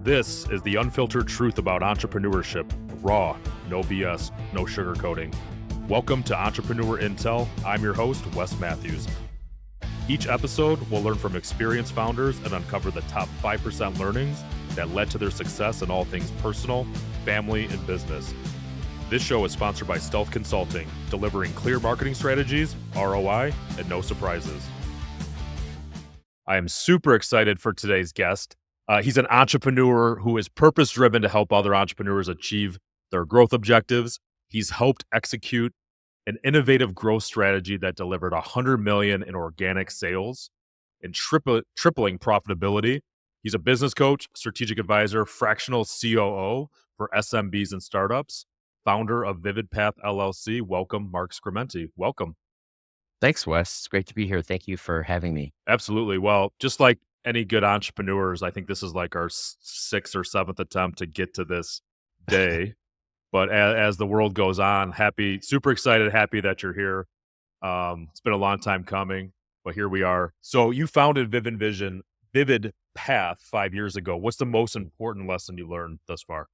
This is the unfiltered truth about entrepreneurship. Raw, no BS, no sugarcoating. Welcome to Entrepreneur Intel. I'm your host, Wes Matthews. Each episode, we'll learn from experienced founders and uncover the top 5% learnings that led to their success in all things personal, family, and business. This show is sponsored by Stealth Consulting, delivering clear marketing strategies, ROI, and no surprises. I am super excited for today's guest. He's an entrepreneur who is purpose-driven to help other entrepreneurs achieve their growth objectives. He's helped execute an innovative growth strategy that delivered $100 million in organic sales and tripling profitability. He's a business coach, strategic advisor, fractional COO for SMBs and startups, founder of Vivid Path LLC. Welcome, Mark Scrimenti. Welcome. Thanks, Wes. It's great to be here. Thank you for having me. Absolutely. Well, just like any good entrepreneurs, I think this is like our sixth or seventh attempt to get to this day. But as the world goes on, super excited, happy that you're here. It's been a long time coming, but here we are. So you founded Vivid Path 5 years ago. What's the most important lesson you learned thus far?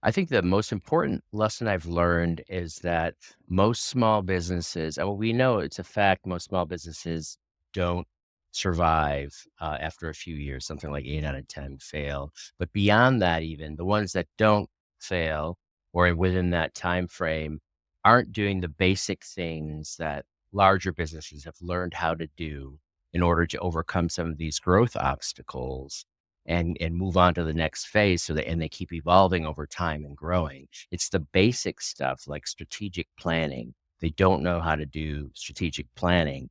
I think the most important lesson I've learned is that most small businesses, well, we know it's a fact, most small businesses don't survive after a few years. Something like 8 out of 10 fail. But beyond that, even the ones that don't fail or within that time frame aren't doing the basic things that larger businesses have learned how to do in order to overcome some of these growth obstacles and move on to the next phase and they keep evolving over time and growing. It's the basic stuff like strategic planning. They don't know how to do strategic planning.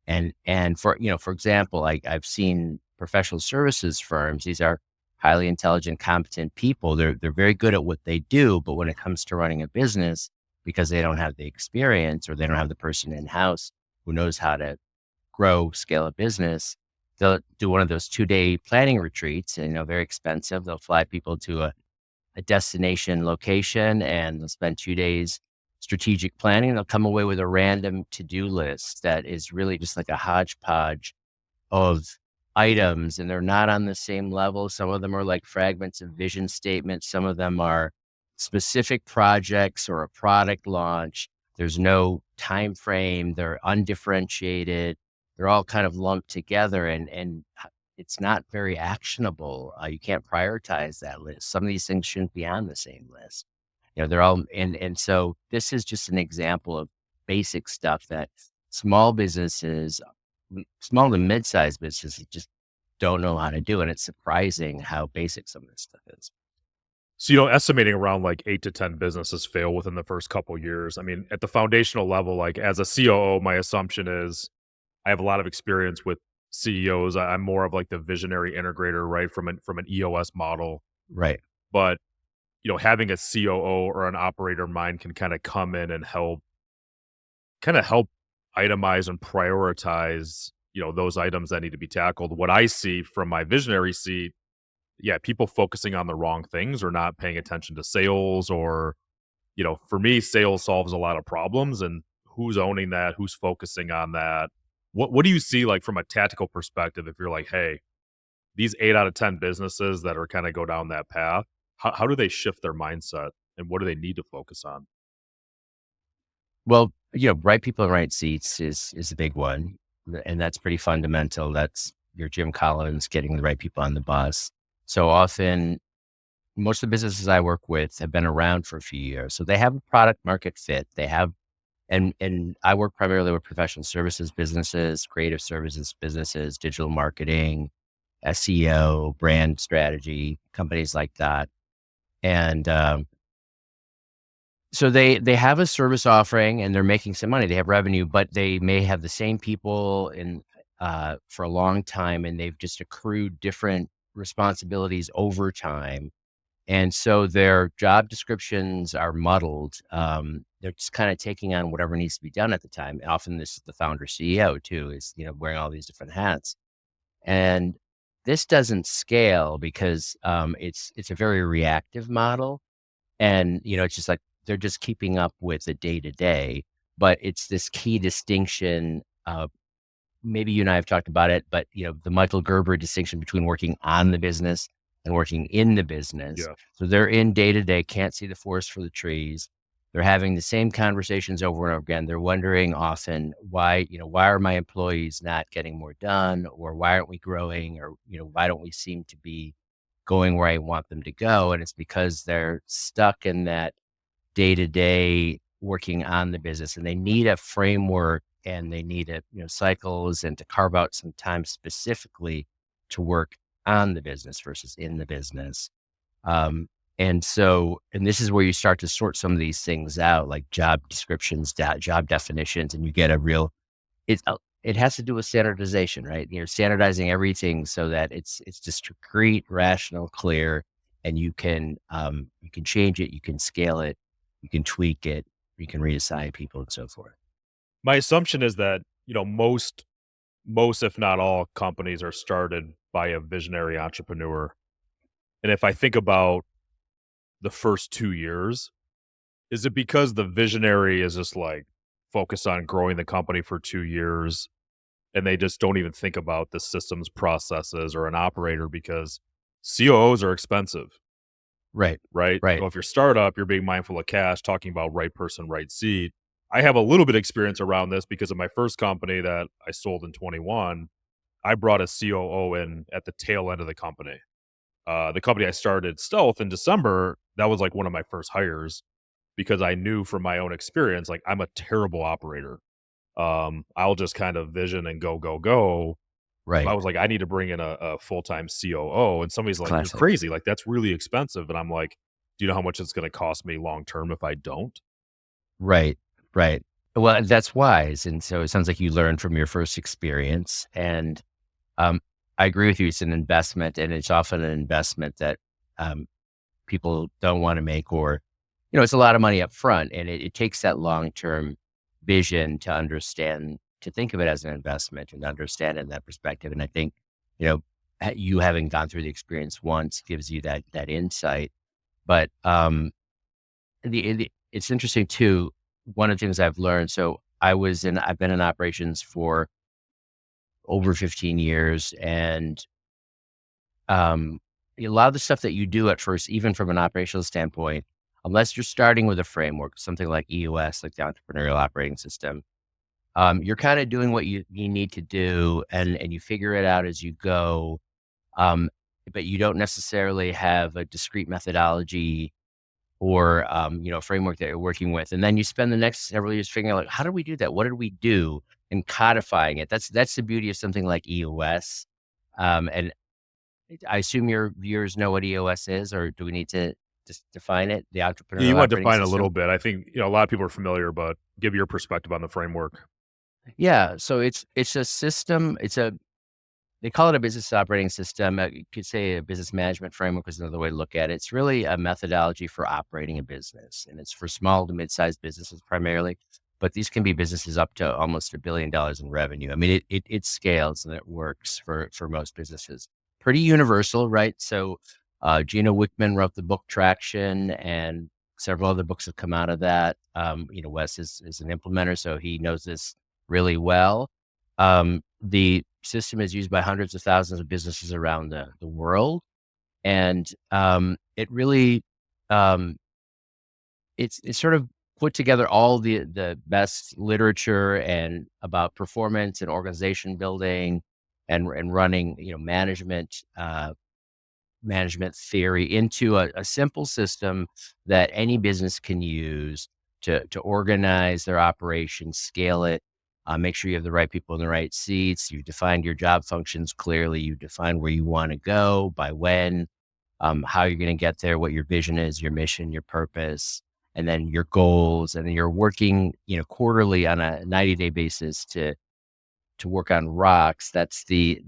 And for example, I've seen professional services firms, these are highly intelligent, competent people. They're very good at what they do, but when it comes to running a business, because they don't have the experience or they don't have the person in-house who knows how to grow, scale a business, they'll do one of those 2-day planning retreats, and very expensive. They'll fly people to a destination location and they'll spend 2 days strategic planning. And they'll come away with a random to-do list that is really just like a hodgepodge of items, and they're not on the same level. Some of them are like fragments of vision statements. Some of them are specific projects or a product launch. There's no time frame. They're undifferentiated. They're all kind of lumped together, and it's not very actionable. You can't prioritize that list. Some of these things shouldn't be on the same list. They're all, and so this is just an example of basic stuff that small to mid-sized businesses just don't know how to do. And it's surprising how basic some of this stuff is. So, estimating around like 8 to 10 businesses fail within the first couple of years. I mean, at the foundational level, like as a COO, my assumption is I have a lot of experience with CEOs. I'm more of like the visionary integrator, right? From an EOS model. Right. But, having a COO or an operator mind can kind of come in and help itemize and prioritize, those items that need to be tackled. What I see from my visionary seat, people focusing on the wrong things or not paying attention to sales or, for me, sales solves a lot of problems, and who's owning that, who's focusing on that. What do you see like from a tactical perspective if you're like, hey, these 8 out of 10 businesses that are kind of go down that path, how do they shift their mindset and what do they need to focus on? Well, right people in right seats is a big one. And that's pretty fundamental. That's your Jim Collins, getting the right people on the bus. So often, most of the businesses I work with have been around for a few years. So they have a product market fit. They have, and I work primarily with professional services businesses, creative services businesses, digital marketing, SEO, brand strategy, companies like that. And so they have a service offering and they're making some money. They have revenue, but they may have the same people for a long time, and they've just accrued different responsibilities over time. And so their job descriptions are muddled. They're just kind of taking on whatever needs to be done at the time. And often this is the founder CEO too, is, wearing all these different hats. And this doesn't scale because it's a very reactive model. And, it's just like they're just keeping up with the day to day. But it's this key distinction. Maybe you and I have talked about it, but the Michael Gerber distinction between working on the business and working in the business. Yeah. So they're in day to day, can't see the forest for the trees. They're having the same conversations over and over again. They're wondering often why, why are my employees not getting more done, or why aren't we growing, or, why don't we seem to be going where I want them to go? And it's because they're stuck in that day to day working on the business, and they need a framework, and they need cycles, and to carve out some time specifically to work on the business versus in the business. And this is where you start to sort some of these things out, like job descriptions, job definitions, and you get a real, it has to do with standardization, right? Standardizing everything so that it's discrete, rational, clear, and you can change it, you can scale it, you can tweak it, you can reassign people and so forth. My assumption is that, most, if not all, companies are started by a visionary entrepreneur. And if I think about the first 2 years, is it because the visionary is just like focused on growing the company for 2 years and they just don't even think about the systems, processes, or an operator because COOs are expensive, Right. right? Right. So if you're startup, you're being mindful of cash, talking about right person, right seat. I have a little bit of experience around this because of my first company that I sold in 21. I brought a COO in at the tail end of the company. The company I started Stealth in December, that was like one of my first hires because I knew from my own experience, like I'm a terrible operator. I'll just kind of vision and go, go, go. I Right. was like, I need to bring in a full-time COO. And somebody's like, you're Classic. crazy. Like, that's really expensive. And I'm like, do you know how much it's going to cost me long term if I don't? Right. Right. Well, that's wise. And so it sounds like you learned from your first experience. And um, I agree with you. It's an investment, and it's often an investment that um, people don't want to make, or, it's a lot of money up front, and it takes that long-term vision to understand, to think of it as an investment and understand it in that perspective. And I think, you know, you having gone through the experience once gives you that insight. But it's interesting too. One of the things I've learned. So I've been in operations for over 15 years, and um, a lot of the stuff that you do at first, even from an operational standpoint, unless you're starting with a framework, something like EOS, like the entrepreneurial operating system, you're kind of doing what you need to do, and you figure it out as you go. Um, but you don't necessarily have a discrete methodology or a framework that you're working with. And then you spend the next several years figuring out, like, how did we do that? What did we do? And codifying it. That's the beauty of something like EOS. And I assume your viewers know what EOS is, or do we need to just define it? The Yeah, you entrepreneurial want to operating define a little system? bit. I think, a lot of people are familiar, but give your perspective on the framework. Yeah. So it's a system. They call it a business operating system. You could say a business management framework is another way to look at it. It's really a methodology for operating a business, and it's for small to mid-sized businesses primarily. But these can be businesses up to almost $1 billion in revenue. I mean, it scales and it works for most businesses. Pretty universal, right? So, Gino Wickman wrote the book Traction, and several other books have come out of that. Wes is an implementer, so he knows this really well. The system is used by hundreds of thousands of businesses around the world. And it really, um, it's sort of put together all the best literature and about performance and organization building and running, management theory into a simple system that any business can use to organize their operations, scale it, make sure you have the right people in the right seats. You defined your job functions clearly. You define where you want to go, by when, how you're going to get there, what your vision is, your mission, your purpose, and then your goals. And then you're working, quarterly on a 90-day basis to work on rocks. That's the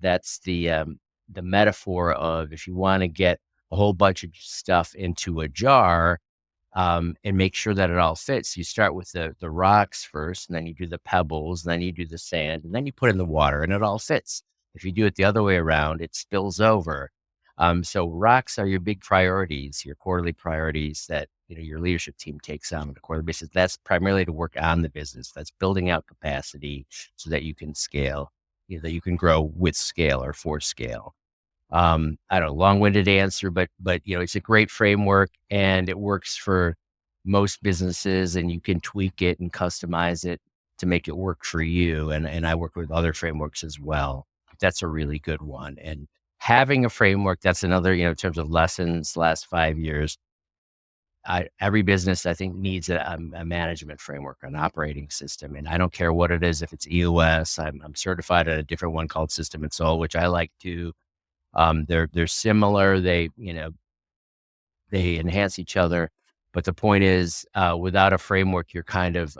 metaphor of, if you want to get a whole bunch of stuff into a jar, and make sure that it all fits. You start with the rocks first, and then you do the pebbles, and then you do the sand, and then you put in the water, and it all fits. If you do it the other way around, it spills over. So rocks are your big priorities, your quarterly priorities that your leadership team takes on a quarterly basis. That's primarily to work on the business. That's building out capacity so that you can scale, that you can grow with scale or for scale. I don't know, long-winded answer, but it's a great framework and it works for most businesses and you can tweak it and customize it to make it work for you. And I work with other frameworks as well. That's a really good one. And having a framework, that's another, in terms of lessons last 5 years, every business I think needs a management framework, an operating system. And I don't care what it is, if it's EOS, I'm certified at a different one called System and Soul, which I like to. They're similar. They enhance each other, but the point is, without a framework, you're kind of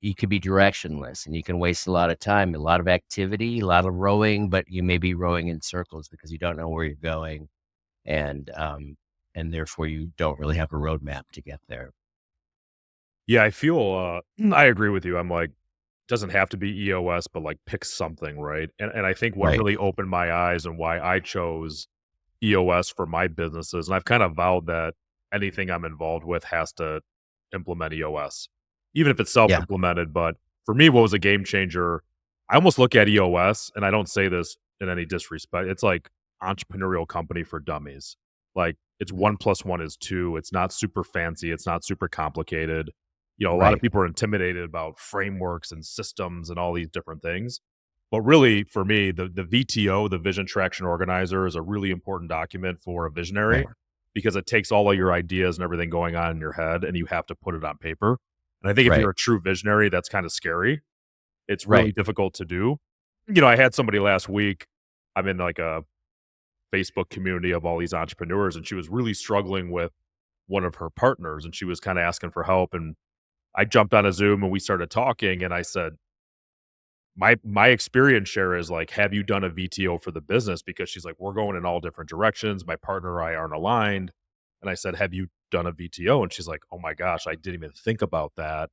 you could be directionless, and you can waste a lot of time, a lot of activity, a lot of rowing, but you may be rowing in circles because you don't know where you're going, and and therefore you don't really have a roadmap to get there. Yeah, I feel, I agree with you. I'm like, doesn't have to be EOS, but like pick something, right? And I think what Right. really opened my eyes and why I chose EOS for my businesses, and I've kind of vowed that anything I'm involved with has to implement EOS, even if it's Yeah. self-implemented. But for me, what was a game changer, I almost look at EOS, and I don't say this in any disrespect. It's like entrepreneurial company for dummies. Like it's Mhm. 1 + 1 is 2. It's not super fancy. It's not super complicated. A lot of Right. people are intimidated about frameworks and systems and all these different things. But really, for me, the VTO, the Vision Traction Organizer, is a really important document for a Right. visionary because it takes all of your ideas and everything going on in your head and you have to put it on paper. And I think if you're Right. a true visionary, that's kind of scary. It's really Right. difficult to do. I had somebody last week. I'm in like a Facebook community of all these entrepreneurs, and she was really struggling with one of her partners, and she was kind of asking for help. And I jumped on a Zoom and we started talking, and I said, my experience share is like, have you done a VTO for the business? Because she's like, we're going in all different directions. My partner and I aren't aligned. And I said, have you done a VTO? And she's like, oh my gosh, I didn't even think about that.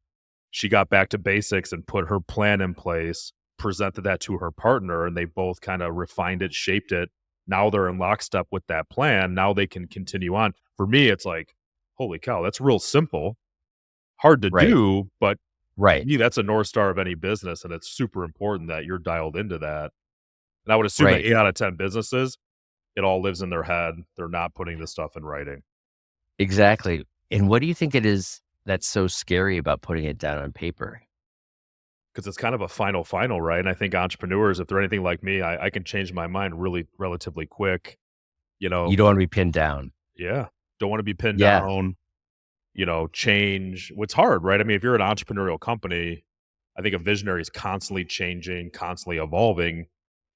She got back to basics and put her plan in place, presented that to her partner, and they both kind of refined it, shaped it. Now they're in lockstep with that plan. Now they can continue on. For me, it's like, holy cow, that's real simple, hard to Right. do, but to Right. me, that's a North Star of any business, and it's super important that you're dialed into that. And I would assume that Right. 8 out of 10 businesses, it all lives in their head. They're not putting this stuff in writing Exactly. And what do you think it is that's so scary about putting it down on paper? because it's kind of a final, right? And I think entrepreneurs, if they're anything like me, I can change my mind really relatively quick, you You know? don't want to be pinned down. Yeah. Don't wanna be pinned Yeah. down, change. What's hard, right? I mean, if you're an entrepreneurial company, I think a visionary is constantly changing, constantly evolving,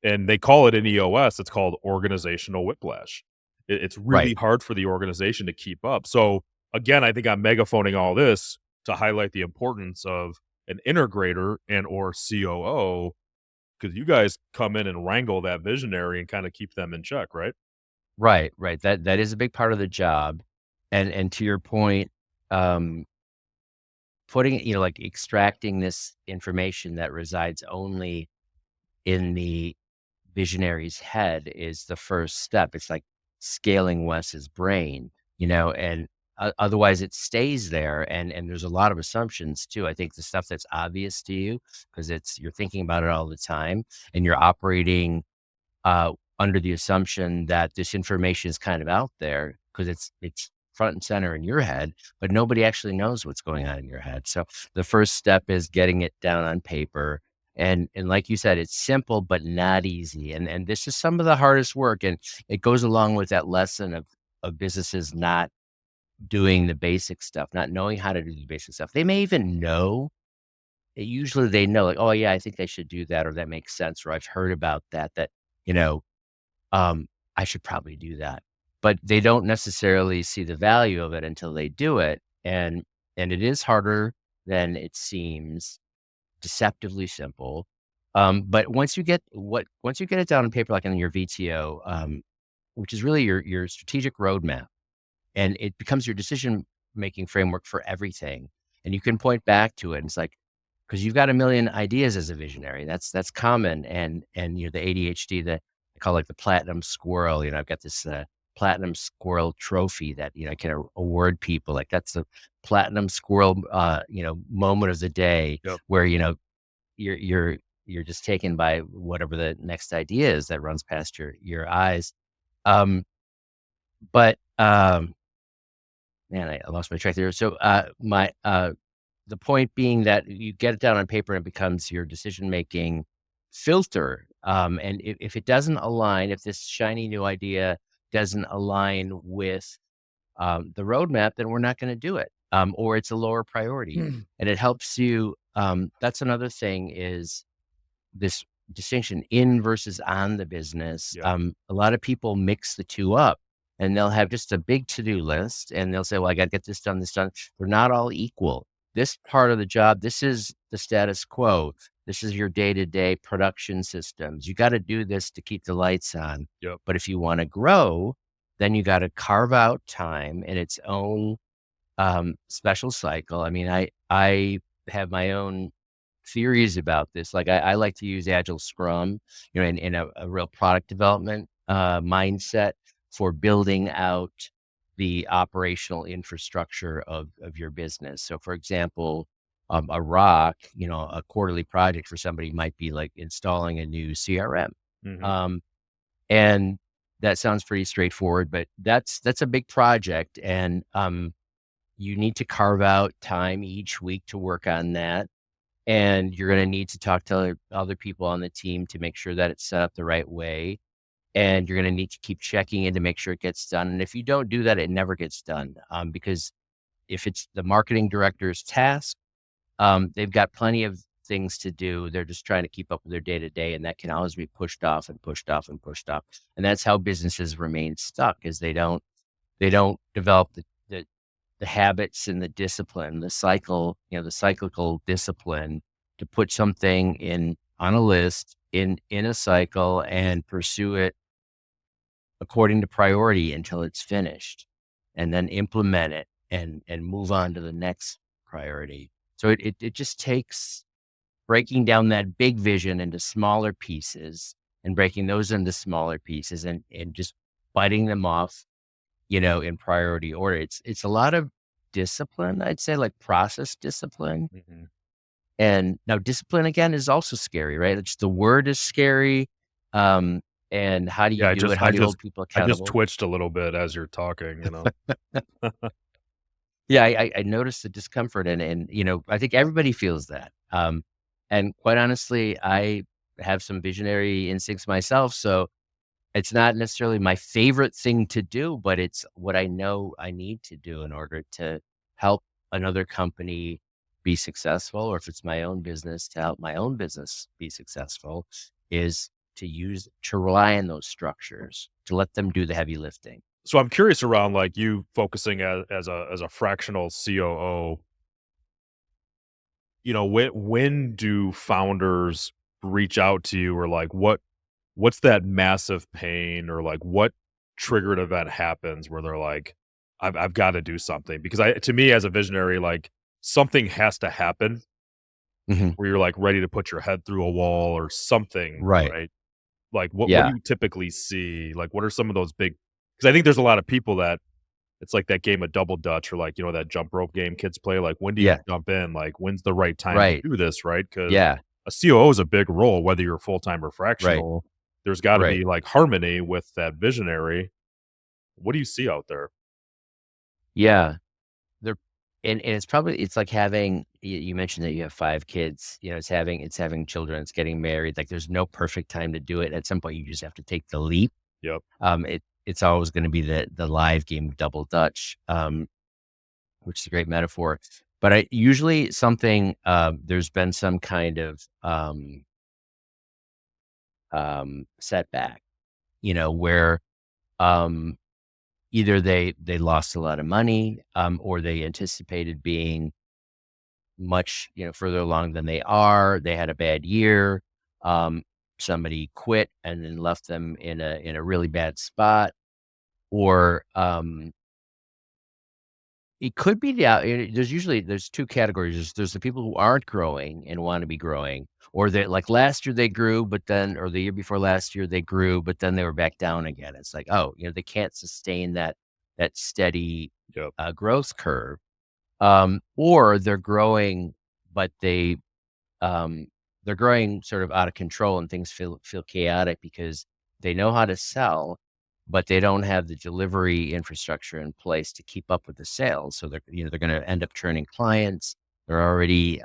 and they call it in EOS, it's called organizational whiplash. It's Right. really hard for the organization to keep up. So, again, I think I'm megaphoning all this to highlight the importance of an integrator and or COO, because you guys come in and wrangle that visionary and kinda keep them in check, right? Right. Right. That is a big part of the job. And to your point, um, putting, like extracting this information that resides only in the visionary's head is the first step. It's like scaling Wes's brain, and otherwise it stays there. And there's a lot of assumptions too. I think the stuff that's obvious to you because you're thinking about it all the time and you're operating under the assumption that this information is kind of out there because it's front and center in your head, but nobody actually knows what's going on in your head. So the first step is getting it down on paper. And like you said, it's simple but not easy. And this is some of the hardest work. And it goes along with that lesson of businesses not doing the basic stuff, not knowing how to do the basic stuff. They may even know. Usually they know, like, oh yeah, I think they should do that, or that makes sense, or I've heard about that, you know, I should probably do that. But they don't necessarily see the value of it until they do it, and it is harder than it seems, deceptively simple. But once you get it down on paper, like in your VTO, which is really your strategic roadmap, and it becomes your decision making framework for everything, and you can point back to it. And it's like because you've got a million ideas as a visionary. That's common, and the ADHD that I call like the platinum squirrel. I've got this platinum squirrel trophy that I can award people. Like that's the platinum squirrel moment of the day Yep. where you're you're just taken by whatever the next idea is that runs past your eyes. Um, but man, I lost my track there. So my the point being that you get it down on paper and it becomes your decision making filter. And if it doesn't align, if this shiny new idea doesn't align with the roadmap, then we're not going to do it, or it's a lower priority. And it helps you. That's another thing is this distinction in versus on the business. Yeah. A lot of people mix the two up and they'll have just a big to-do list and they'll say, well, I got to get this done, this done. They're not all equal. This part of the job, this is the status quo. This is your day-to-day production systems. You got to do this to keep the lights on. Yep. But if you want to grow, then you got to carve out time in its own special cycle. I mean, I have my own theories about this. Like I like to use Agile Scrum, in a real product development mindset for building out the operational infrastructure of your business. So, for example, a rock, a quarterly project for somebody might be like installing a new CRM, Hmm. and that sounds pretty straightforward, but that's a big project, and you need to carve out time each week to work on that. And you're going to need to talk to other people on the team to make sure that it's set up the right way. And you're going to need to keep checking in to make sure it gets done. And if you don't do that, it never gets done. Because if it's the marketing director's task, they've got plenty of things to do. They're just trying to keep up with their day to day. And that can always be pushed off and pushed off and pushed off. And that's how businesses remain stuck is they don't develop the habits and the discipline, the cycle, the cyclical discipline to put something in on a list in a cycle and pursue it according to priority until it's finished and then implement it and move on to the next priority. So it just takes breaking down that big vision into smaller pieces and breaking those into smaller pieces and just biting them off in priority order. It's a lot of discipline, I'd say, like process discipline. Hmm. And now discipline again is also scary, right? It's the word is scary. And how do you Yeah. do it? How do you hold people I just accountable? twitched a little bit as you're talking. Yeah, I noticed the discomfort and I think everybody feels that. And quite honestly, I have some visionary instincts myself. So it's not necessarily my favorite thing to do, but it's what I know I need to do in order to help another company be successful, or if it's my own business, to help my own business be successful, is to rely on those structures, to let them do the heavy lifting. So I'm curious around like you focusing as a fractional COO. When do founders reach out to you, or like what's that massive pain, or like what triggered event happens where they're like, I've got to do something? Because to me as a visionary, like something has to happen Mhm. where you're like ready to put your head through a wall or something, Right. right? Like what do Yeah. you typically see? Like what are some of those big, because I think there's a lot of people that it's like that game of double dutch, or like, that jump rope game kids play. Like, when do you Yeah. jump in? Like, when's the right time to Right. do this, right? Because Yeah. a COO is a big role, whether you're full time or Right. fractional. There's got to Right. be like harmony with that visionary. What do you see out there? Yeah. They're and it's like having you mentioned that you have 5 kids, it's having children, it's getting married, like, there's no perfect time to do it. At some point, you just have to take the leap. Yep. It's always gonna be the live game of double dutch, which is a great metaphor. But I usually something, there's been some kind of, setback, where, um, either they lost a lot of money, or they anticipated being much, further along than they are. They had a bad year. Um, Somebody quit and then left them in a really bad spot, or it could be there's 2 categories. There's the people who aren't growing and want to be growing, or that like last year they grew, but then or the year before last year they grew, but then they were back down again. It's like, oh, they can't sustain that steady Yep. growth curve. Or they're growing, but they um they're growing sort of out of control and things feel chaotic because they know how to sell, but they don't have the delivery infrastructure in place to keep up with the sales. So they're going to end up churning clients. They're already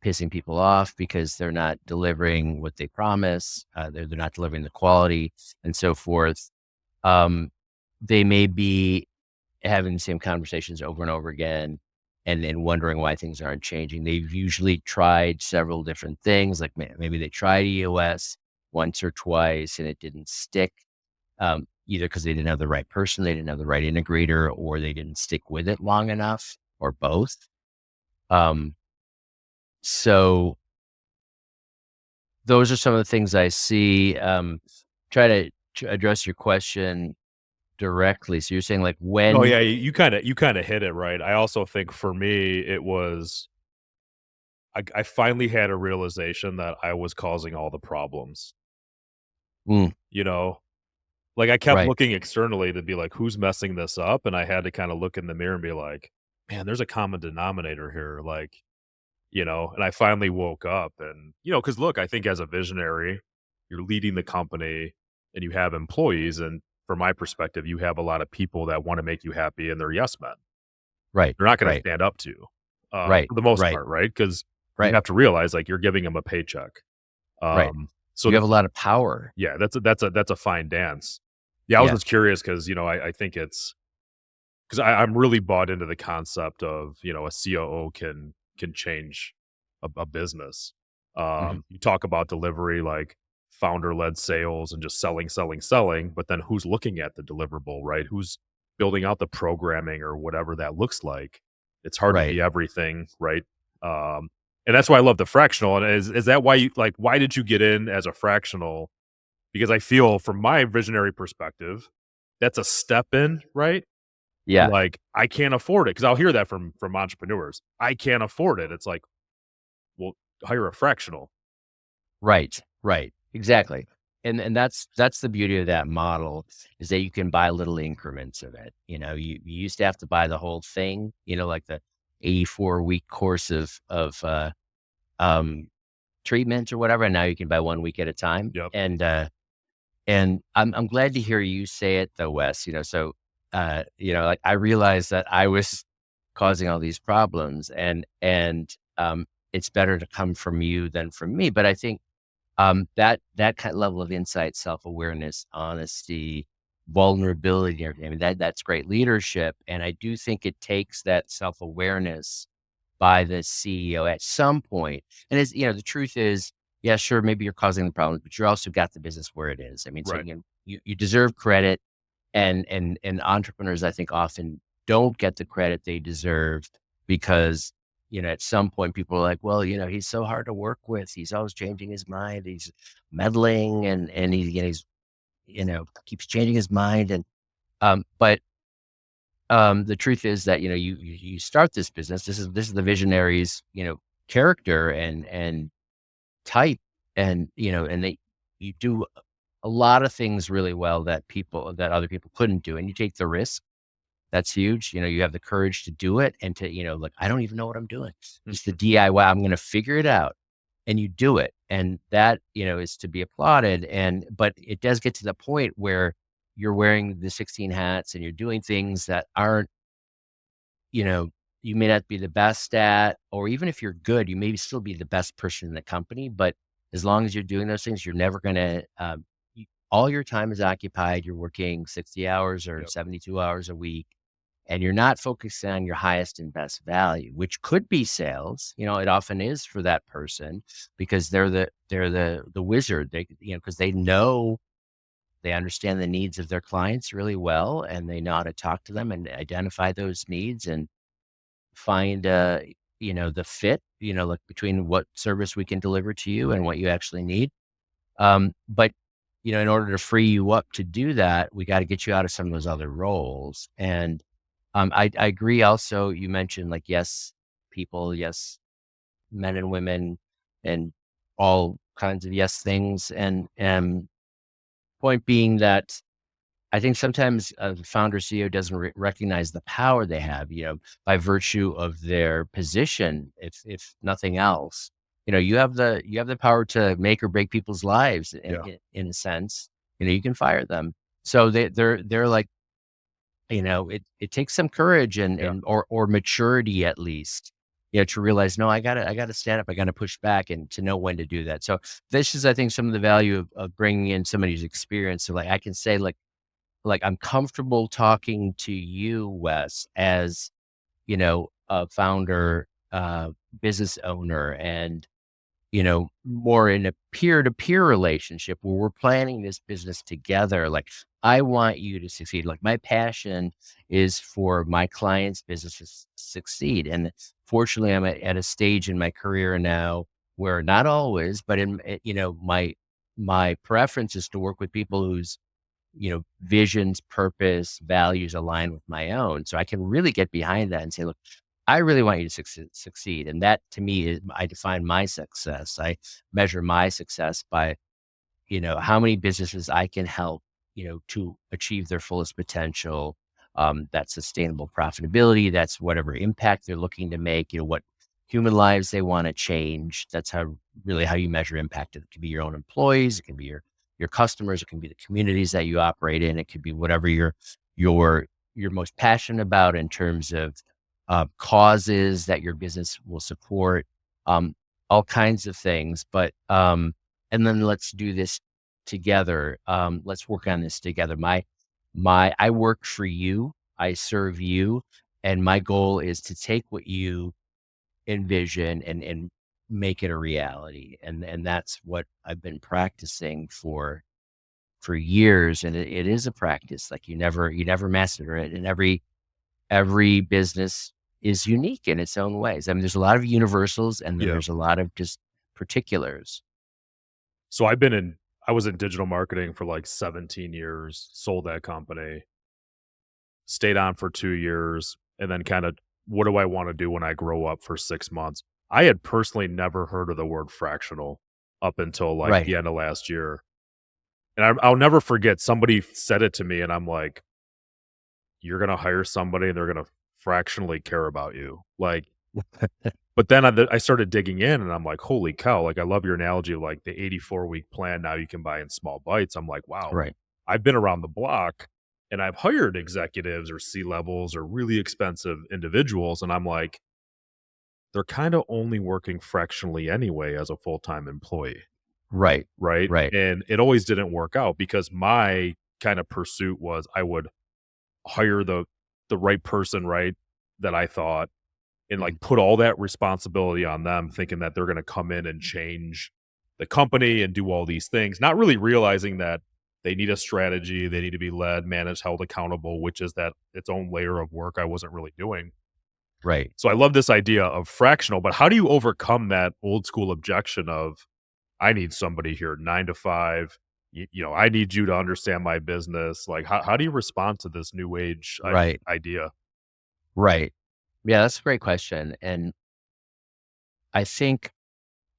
pissing people off because they're not delivering what they promise. They're not delivering the quality and so forth. They may be having the same conversations over and over again and then wondering why things aren't changing. They've usually tried several different things, like maybe they tried EOS once or twice and it didn't stick, either because they didn't have the right person, they didn't have the right integrator, or they didn't stick with it long enough, or both. Um, so those are some of the things I see. Try to address your question directly. So you're saying like Oh when, yeah, you kinda hit it right. I also think for me, it was I finally had a realization that I was causing all the problems, mm, you know? Like, I kept right, looking externally to be like, "Who's messing this up?" And I had to kinda look in the mirror and be like, "Man, there's a common denominator here," like, and I finally woke up and, because look, I think as a visionary, you're leading the company and you have employees, and from my perspective, you have a lot of people that wanna make you happy and they're yes men. right, They're not gonna right, stand up to, right, for the most right, part, right? Because you right, have to realize, like, you're giving them a paycheck. right. So You th have a lot of power. yeah, that's a fine dance. Yeah, I was Yeah. just curious because I think it's 'cause I'm really bought into the concept of, a COO can change a business. Mhm. You talk about delivery, like founder-led sales and just selling, selling, selling, but then who's looking at the deliverable, right? Who's building out the programming or whatever that looks like? It's hard to Right. be everything, right? And that's why I love the fractional, and is that why why did you get in as a fractional? Because I feel from my visionary perspective, that's a step in, right? Yeah. Like, I can't afford it because 'cause I'll hear that from entrepreneurs. "I can't afford it." It's like, "Well, hire a fractional." Right. Right. Exactly. And that's the beauty of that model is that you can buy little increments of it. You used to have to buy the whole thing, like the 84-week course of um treatment or whatever. And now you can buy 1 week at a time. Yep. And I'm glad to hear you say it though, Wes. So like I realized that I was causing all these problems and it's better to come from you than from me. But I think that kind level of insight, self-awareness, honesty, vulnerability, everything, I mean, that's great leadership. And I do think it takes that self-awareness by the CEO at some point. And the truth is, yeah, sure, maybe you're causing the problems, but you also got the business where it is. I mean, so Right. you deserve credit and entrepreneurs, I think, often don't get the credit they deserve because, at some point people are like, well, he's so hard to work with. He's always changing his mind. He's meddling and he's, keeps changing his mind. But the truth is that, you start this business. This is the visionaries, character and type and you do a lot of things really well that other people couldn't do, and you take the risk. That's huge. You have the courage to do it and to, like, I don't even know what I'm doing. Just the Mhm. DIY, I'm going to figure it out. And you do it. And that, is to be applauded. But it does get to the point where you're wearing the 16 hats and you're doing things that aren't, you know, you may not be the best at, or even if you're good, you may still be the best person in the company. But as long as you're doing those things, you're never going to, all your time is occupied. You're working 60 hours or Yep. 72 hours a week and you're not focusing on your highest and best value, which could be sales. It often is for that person because they're the wizard. Because they understand the needs of their clients really well, and they know how to talk to them and identify those needs and find the fit, like between what service we can deliver to you and what you actually need. But in order to free you up to do that, we got to get you out of some of those other roles. And I agree. Also, you mentioned like yes, people, yes, men and women, and all kinds of yes things. And point being that I think sometimes the founder CEO doesn't recognize the power they have, by virtue of their position, if nothing else. you have the power to make or break people's lives Yeah. in a sense. You can fire them. So they're like, it takes some courage Yeah. or maturity at least, to realize, no, I gotta stand up, I gotta push back and to know when to do that. So this is, I think, some of the value of bringing in somebody's experience. So like I can say like I'm comfortable talking to you, Wes, as, a founder, business owner, and more in a peer-to-peer relationship where we're planning this business together. Like, I want you to succeed. Like, my passion is for my clients' businesses to succeed. And fortunately, I'm at a stage in my career now where not always, but my preference is to work with people whose visions, purpose, values align with my own. So I can really get behind that and say, look, I really want you to succeed. And that to me is, I define my success. I measure my success by, how many businesses I can help, to achieve their fullest potential, that sustainable profitability, that's whatever impact they're looking to make, what human lives they want to change. That's how you measure impact. It could be your own employees, it can be your customers, it can be the communities that you operate in, it could be whatever your you're most passionate about in terms of causes that your business will support, um, all kinds of things. But and then let's do this together. Let's work on this together. I work for you. I serve you. And my goal is to take what you envision and make it a reality. And that's what I've been practicing for years. And it is a practice. Like you never master it. And every business is unique in its own ways. I mean, there's a lot of universals and then Yeah. there's a lot of just particulars. So I was in digital marketing for like 17 years, sold that company, stayed on for 2 years, and then kind of what do I want to do when I grow up for 6 months. I had personally never heard of the word fractional up until like Right. the end of last year. And I'll never forget somebody said it to me and I'm like, you're going to hire somebody and they're going to fractionally care about you. Like, but then I started digging in and I'm like, holy cow. Like, I love your analogy of like the 84-week plan. Now you can buy in small bites. I'm like, wow, Right. I've been around the block and I've hired executives or C levels or really expensive individuals. And I'm like, they're kind of only working fractionally anyway as a full time employee. Right. Right. Right. And it always didn't work out because my kind of pursuit was I would hire the right person, right? That I thought and Mm. like put all that responsibility on them, thinking that they're going to come in and change the company and do all these things, not really realizing that they need a strategy, they need to be led, managed, held accountable, which is that its own layer of work I wasn't really doing. Right. So I love this idea of fractional, but how do you overcome that old school objection of I need somebody here 9 to 5? I need you to understand my business. Like, how do you respond to this new age Right. idea? Right. Yeah, that's a great question. And I think,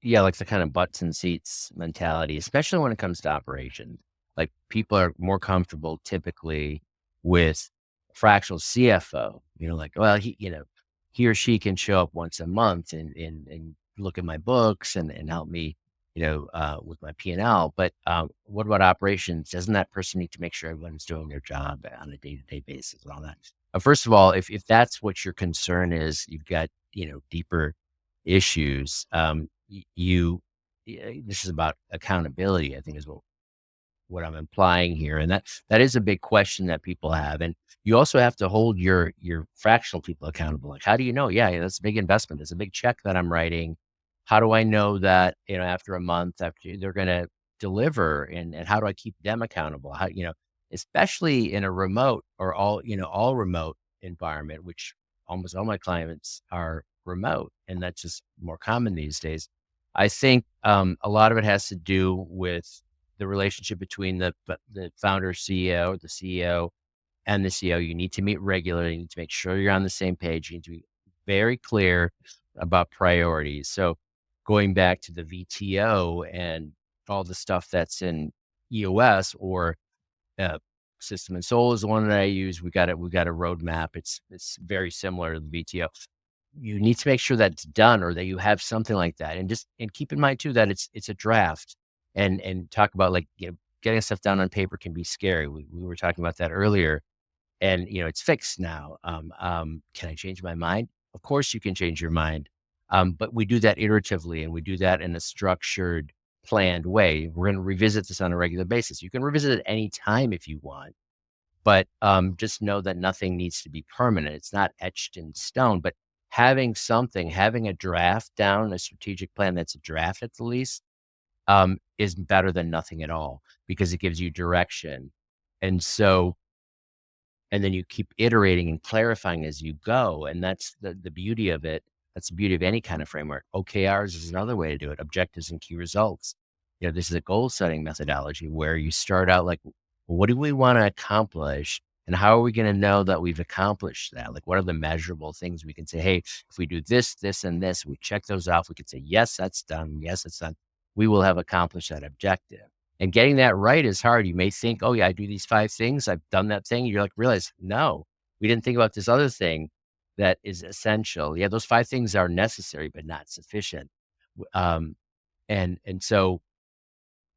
yeah, like the kind of butts and seats mentality, especially when it comes to operations. Like people are more comfortable typically with fractional CFO. Like, well, he or she can show up once a month and look at my books and help me, with my P&L. But what about operations? Doesn't that person need to make sure everyone's doing their job on a day-to-day basis and all that? First of all, if that's what your concern is, you've got, deeper issues. This is about accountability, I think is what I'm implying here. And that is a big question that people have. And you also have to hold your fractional people accountable. Like, how do you know? Yeah, that's a big investment. It's a big check that I'm writing. How do I know that, after a month, after they're gonna deliver, and how do I keep them accountable? Especially in a remote or all remote environment, which almost all my clients are remote, and that's just more common these days. I think a lot of it has to do with the relationship between the founder CEO, the CEO, and the CEO. You need to meet regularly. You need to make sure you're on the same page. You need to be very clear about priorities. So going back to the VTO and all the stuff that's in EOS or uh, System and Soul is the one that I use. We got a roadmap. It's very similar to the VTO. you need to make sure that's done or that you have something like that. And keep in mind too that it's a draft and talk about like, getting stuff down on paper can be scary. We were talking about that earlier and it's fixed now. Can I change my mind? Of course you can change your mind. But we do that iteratively and we do that in a structured, planned way. We're going to revisit this on a regular basis. You can revisit it any time if you want, but just know that nothing needs to be permanent. It's not etched in stone, but having a draft down, a strategic plan that's a draft at the least, is better than nothing at all because it gives you direction. And so, and then you keep iterating and clarifying as you go. And that's the beauty of it. That's the beauty of any kind of framework. OKRs is another way to do it. Objectives and key results. This is a goal setting methodology where you start out like, well, what do we want to accomplish? And how are we going to know that we've accomplished that? Like, what are the measurable things we can say, hey, if we do this, this, and this, we check those off. We can say, yes, that's done. Yes, it's done. We will have accomplished that objective. And getting that right is hard. You may think, oh yeah, I do these 5 things. I've done that thing. You're like, realize, no, we didn't think about this other thing that is essential. Yeah, those 5 things are necessary, but not sufficient. Um, and so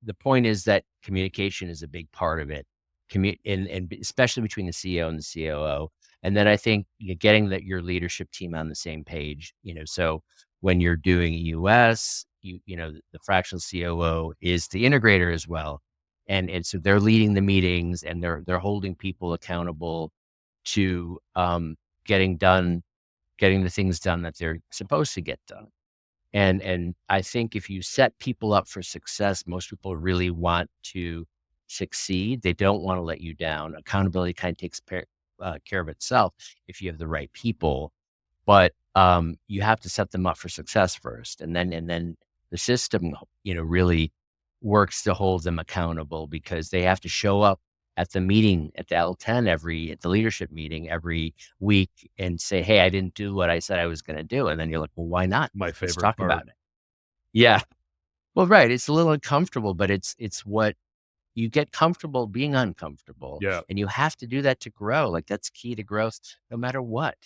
the point is that communication is a big part of it, and especially between the CEO and the COO. And then I think getting your leadership team on the same page. So when you're doing US, the fractional COO is the integrator as well, and so they're leading the meetings and they're holding people accountable to getting the things done that they're supposed to get done. And I think if you set people up for success, most people really want to succeed. They don't want to let you down. Accountability kind of takes care of itself if you have the right people, but you have to set them up for success first, and then the system, really works to hold them accountable because they have to show up at the meeting at the L10 at the leadership meeting every week and say, hey, I didn't do what I said I was going to do. And then you're like, well, why not? My Let's favorite talk part. about it. Yeah. Well, right. It's a little uncomfortable, but it's what you get comfortable being uncomfortable. Yeah. And you have to do that to grow. Like that's key to growth no matter what.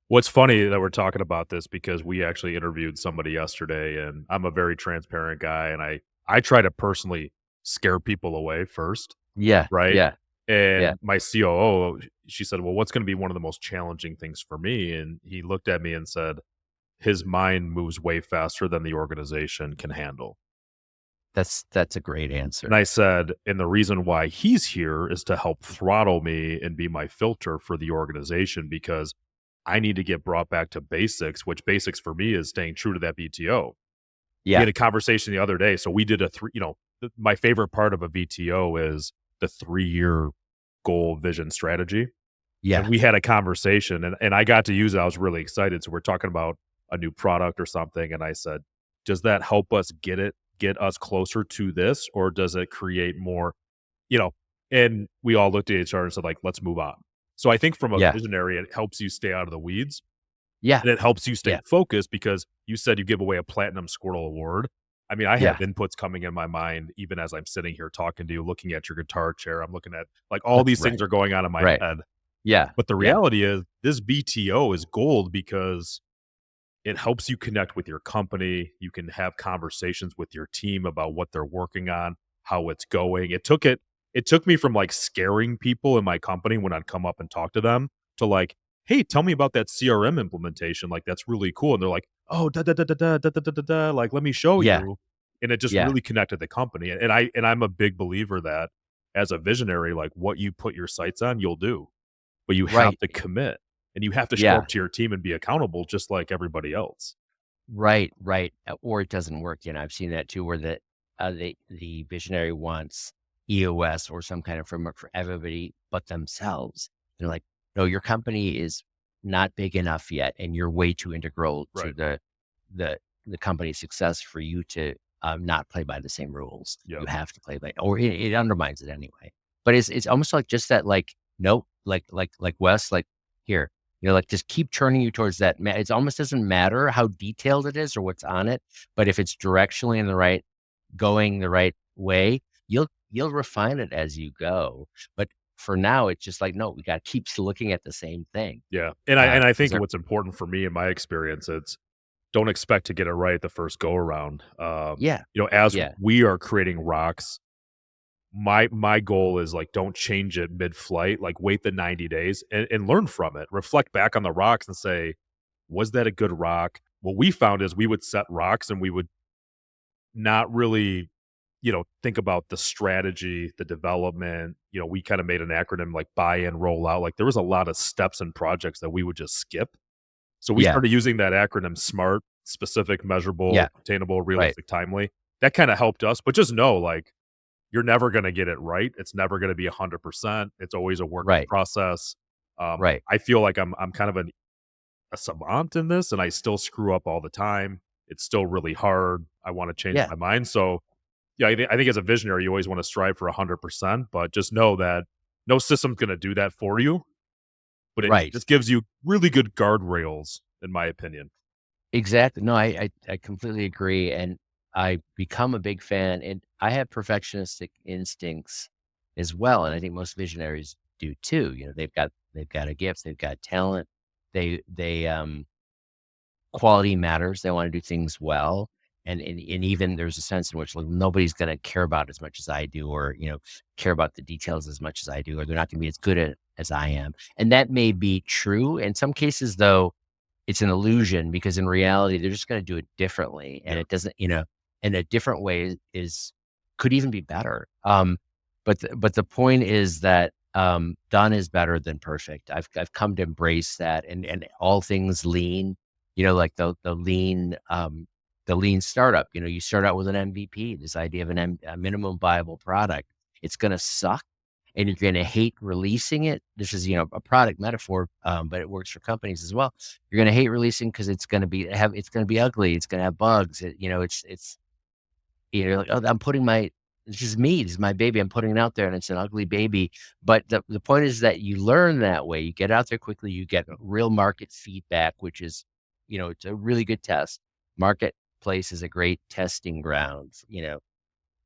What's funny that we're talking about this because we actually interviewed somebody yesterday, and I'm a very transparent guy, and I try to personally scare people away first, Yeah. right? Yeah. Yeah. And my COO, she said, "Well, what's going to be one of the most challenging things for me?" And he looked at me and said, "His mind moves way faster than the organization can handle." That's a great And answer. I said, "And the reason why he's here is to help throttle me and be my filter for the organization because I need to get brought back to basics, which basics for me is staying true to that BTO." We Yeah. had a conversation the other day. So we did my favorite part of a BTO is the 3-year goal, vision, strategy. And Yeah. we had a conversation and I got to use it. I was really excited. So we're talking about a new product or something. And I said, does that help us get us closer to this? Or does it create more, you know? And we all looked at each other and said, like, let's move on. So I think from a Yeah. visionary, it helps you stay out of the weeds Yeah. and it helps you stay Yeah. focused because you said you give away a platinum Squirtle award. I mean, I have Yeah. inputs coming in my mind even as I'm sitting here talking to you, looking at your guitar chair. I'm looking at like all these things Right. are going on in my Right. head. Yeah. But the Yeah. reality is this BTO is gold because it helps you connect with your company. You can have conversations with your team about what they're working on, how it's going. It took me from like scaring people in my company when I'd come up and talk to them to like, hey, tell me about that CRM implementation. Like that's really cool. And they're like, oh, da da da da da da da da da da. Like, let me show Yeah. you. And it just Yeah. really connected the company. And I'm a big believer that as a visionary, like what you put your sights on, you'll do. But you have Right. to commit and you have to show Yeah. up to your team and be accountable just like everybody else. Right. Right. Or it doesn't work. I've seen that too, where the visionary wants EOS or some kind of framework for everybody but themselves. They're like, no, your company is not big enough yet, and you're way too integral to Right. the the company's success for you to not play by the same rules. You Yep. have to play by, or it undermines it anyway. But it's almost like just that, like, nope, like Wes, like here, like just keep turning you towards that. It almost doesn't matter how detailed it is or what's on it, but if it's directionally going the right way, you'll refine it as you go. But for now, it's just like, no, we got to keep looking at the same thing. Yeah, and I Because think what's important for me in my experience, it's don't expect to get it right the first go around. yeah, As yeah, we are creating rocks, my goal is like don't change it mid-flight, like wait the 90 days and learn from it. Reflect back on the rocks and say, was that a good rock? What we found is we would set rocks and we would not really, think about the strategy, the development. We kind of made an acronym like buy in, roll out. Like there was a lot of steps and projects that we would just skip. So we yeah, started using that acronym SMART, specific, yeah, measurable, attainable, right, realistic, timely. That kind of helped us, but just know like you're never going to get it right. It's never going to be 100%. It's always a work in right, process. right. I feel like I'm kind of a savant in this and I still screw up all the time. It's still really hard. I want to change Yeah, my mind. So yeah, I think as a visionary, you always want to strive for 100%, but just know that no system's going to do that for you. But it right. just gives you really good guardrails, in my opinion. Exactly. No, I completely agree, and I become a big fan, and I have perfectionistic instincts as well, and I think most visionaries do too. They've got a gift, they've got talent, they quality matters. They want to do things well, and even there's a sense in which like nobody's going to care about as much as I do, or care about the details as much as I do, or they're not going to be as good at as I am, and that may be true in some cases, though it's an illusion because in reality, they're just gonna do it differently, and Yeah. it doesn't and a different way is could even be better. But the point is that, done is better than perfect. I've come to embrace that and all things lean, like the lean startup, you start out with an MVP, this idea of a minimum viable product. It's gonna suck, and you're gonna hate releasing it. This is, a product metaphor, but it works for companies as well. You're gonna hate releasing because it's gonna be ugly, it's gonna have bugs, it's like, "Oh, I'm putting my this is me, this is my baby, I'm putting it out there, and it's an ugly baby." But the point is that you learn that way, you get out there quickly, you get real market feedback, which is, it's a really good test. Marketplace is a great testing ground,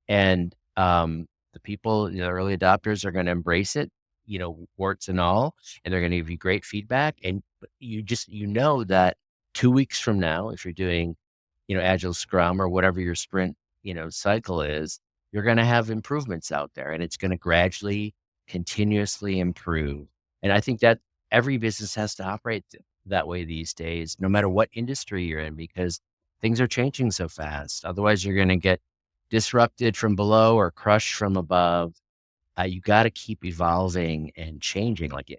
and, the people, the early adopters are gonna embrace it, warts and all, and they're gonna give you great feedback, and you know that 2 weeks from now, if you're doing, Agile Scrum or whatever your sprint, cycle is, you're gonna have improvements out there, and it's gonna gradually, continuously improve, and I think that every business has to operate that way these days, no matter what industry you're in, because things are changing so fast. Otherwise, you're gonna get disrupted from below or crushed from above. You got to keep evolving and changing. Like,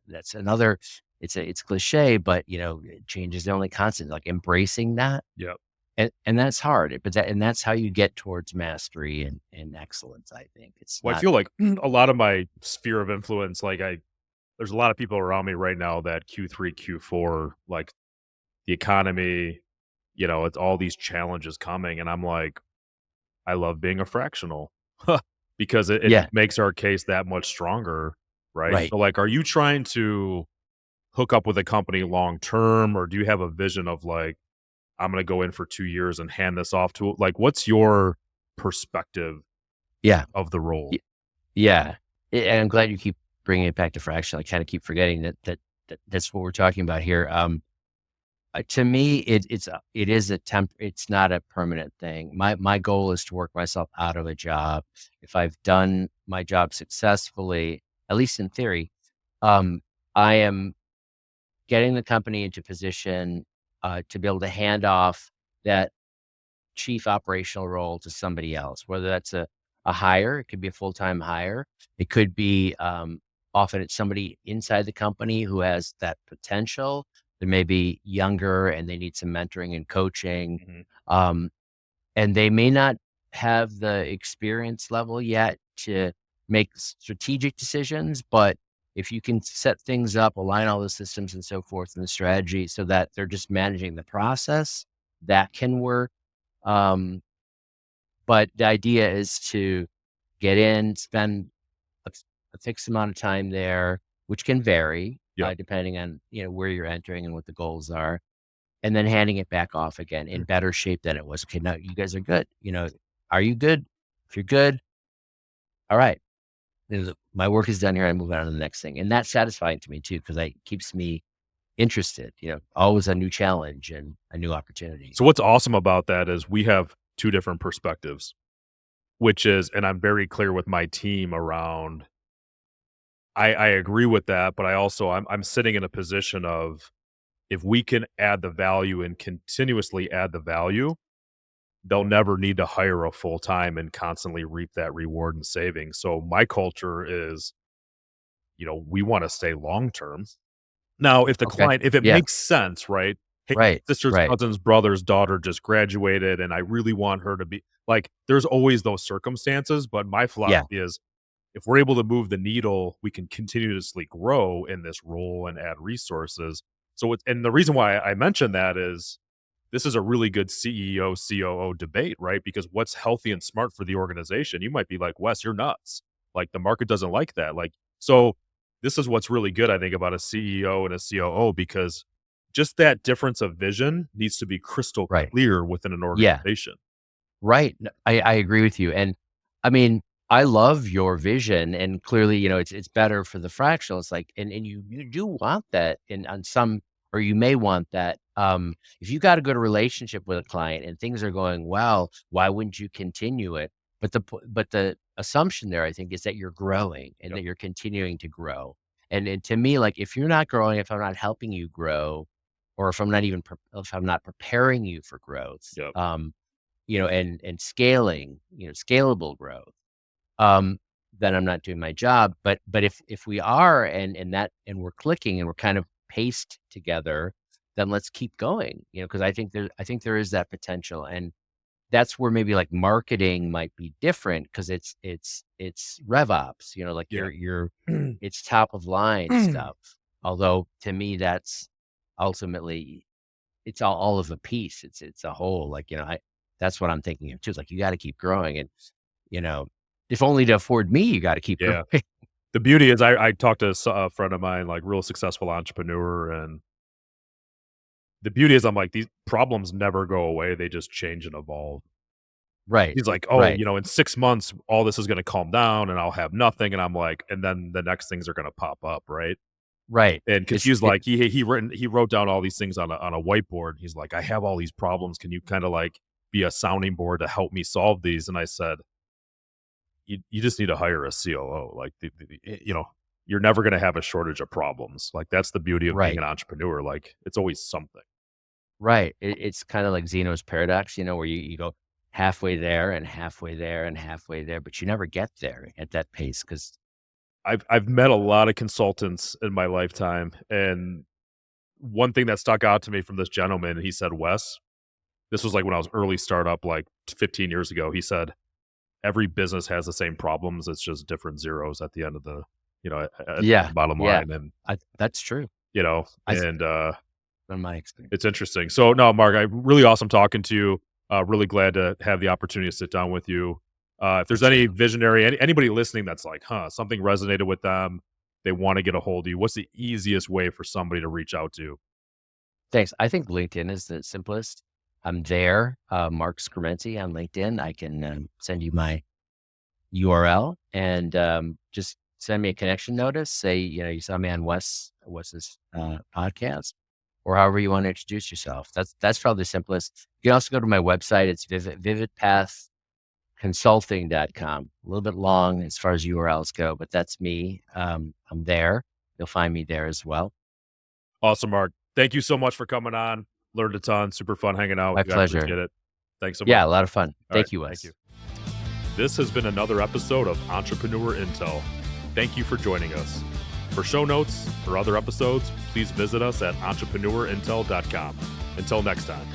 that's another. It's cliche, but change is the only constant. Like embracing that, Yep. and that's hard. And that's how you get towards mastery and excellence. I think it's Well, I not. feel like a lot of my sphere of influence, like there's a lot of people around me right now that Q3, Q4, like the economy, it's all these challenges coming. And I'm like, I love being a fractional because it Yeah, just makes our case that much stronger. Right. right. So, like, are you trying to hook up with a company long term or do you have a vision of like, I'm going to go in for 2 years and hand this off to like, what's your perspective Yeah, of the role? y- yeah. And I'm glad you keep bringing it back to fractional. I kind of keep forgetting that's what we're talking about here. To me, it is a temp. It's not a permanent thing. My goal is to work myself out of a job. If I've done my job successfully, at least in theory, um, I am getting the company into position to be able to hand off that chief operational role to somebody else, whether that's a hire, it could be a full-time hire. It could be, often it's somebody inside the company who has that potential. They may be younger and they need some mentoring and coaching. Mhm. Um, and they may not have the experience level yet to make strategic decisions, but if you can set things up, align all the systems and so forth and the strategy so that they're just managing the process, that can work. Um, but the idea is to get in, spend a fixed amount of time there, which can vary Yep. depending on where you're entering and what the goals are, and then handing it back off again in better shape than it was. Okay, now you guys are good. Are you good? If you're good, all right. my work is done here. I move on to the next thing. And that's satisfying to me too, because it keeps me interested, always a new challenge and a new opportunity. So what's awesome about that is we have two different perspectives, which is, and I'm very clear with my team around, I agree with that, but I'm sitting in a position of, if we can add the value and continuously add the value, they'll never need to hire a full time and constantly reap that reward and savings. So my culture is, we want to stay long term. Now, if the Okay. client, if it Yeah. makes sense, right? Hey, Right. sister's Right. cousin's brother's daughter just graduated, and I really want her to be like, there's always those circumstances. But my Yeah. philosophy is, if we're able to move the needle, we can continuously grow in this role and add resources. And the reason why I mentioned that is, this is a really good CEO, COO debate, right? Because what's healthy and smart for the organization? You might be like, Wes, you're nuts. Like, the market doesn't like that. Like, so this is what's really good, I think, about a CEO and a COO, because just that difference of vision needs to be crystal Right. clear within an Yeah. organization. Right. I agree with you. And I mean, I love your vision, and clearly, it's better for the fractional. It's like, and you do want that on some, or you may want that. If you got a good relationship with a client and things are going well, why wouldn't you continue it? But the assumption there, I think, is that you're growing and Yep. that you're continuing to grow. And to me, like, if you're not growing, if I'm not helping you grow, or if I'm not if I'm not preparing you for growth, Yep. and scaling, scalable growth, then I'm not doing my job. But if we are, and we're clicking and we're kind of paced together, then let's keep going, because I think there is that potential. And that's where maybe like marketing might be different, because it's rev ops, like Yeah. it's top of line stuff. Although to me, that's ultimately, it's all of a piece. It's a whole, like, that's what I'm thinking of too. It's like, you got to keep growing, and, if only to afford me, you got to keep growing. Yeah. The beauty is, I talked to a friend of mine, like, real successful entrepreneur, and the beauty is, I'm like, these problems never go away. They just change and evolve. Right. He's like, "Oh, Right. in 6 months, all this is gonna calm down and I'll have nothing," and I'm like, and then the next things are gonna pop up, right? Right. And 'cause It's he's it like, he wrote down all these things on a whiteboard. He's like, "I have all these problems. Can you kinda, like, be a sounding board to help me solve these?" And I said, You just need to hire a COO." Like, you're never gonna have a shortage of problems. Like, that's the beauty of being right. an entrepreneur. Like, it's always something. Right. It's kind of like Zeno's paradox, where you go halfway there and halfway there and halfway there, but you never get there at that pace, because I've met a lot of consultants in my lifetime, and one thing that stuck out to me from this gentleman, he said, "Wes," this was, like, when I was early startup, like, 15 years ago, he said, "Every business has the same problems, it's just different zeros at the end of at the yeah, bottom yeah, line," and, that's true. you know, I th- and, from my experience. it's interesting. So, no, Mark, really awesome talking to you. Really glad to have the opportunity to sit down with you. If there's Me too. any visionary, anybody listening that's like, something resonated with them, they want to get a hold of you, what's the easiest way for somebody to reach out to? Thanks. I think LinkedIn is the simplest. I'm there, Mark Scrimenti on LinkedIn. I can send you my URL, and just send me a connection notice. Say, you saw me on Wes's podcast, or however you want to introduce yourself. That's probably the simplest. You can also go to my website. It's vividpathconsulting.com. A little bit long as far as URLs go, but that's me. I'm there. You'll find me there as well. Awesome, Mark. Thank you so much for coming on. Learned a ton. Super fun hanging out with My you. I appreciate pleasure. it. Thanks so much. Yeah, a lot of fun. All right. Thank you, Thank you. Wes. This has been another episode of Entrepreneur Intel. Thank you for joining us. For show notes or other episodes, please visit us at entrepreneurintel.com. Until next time.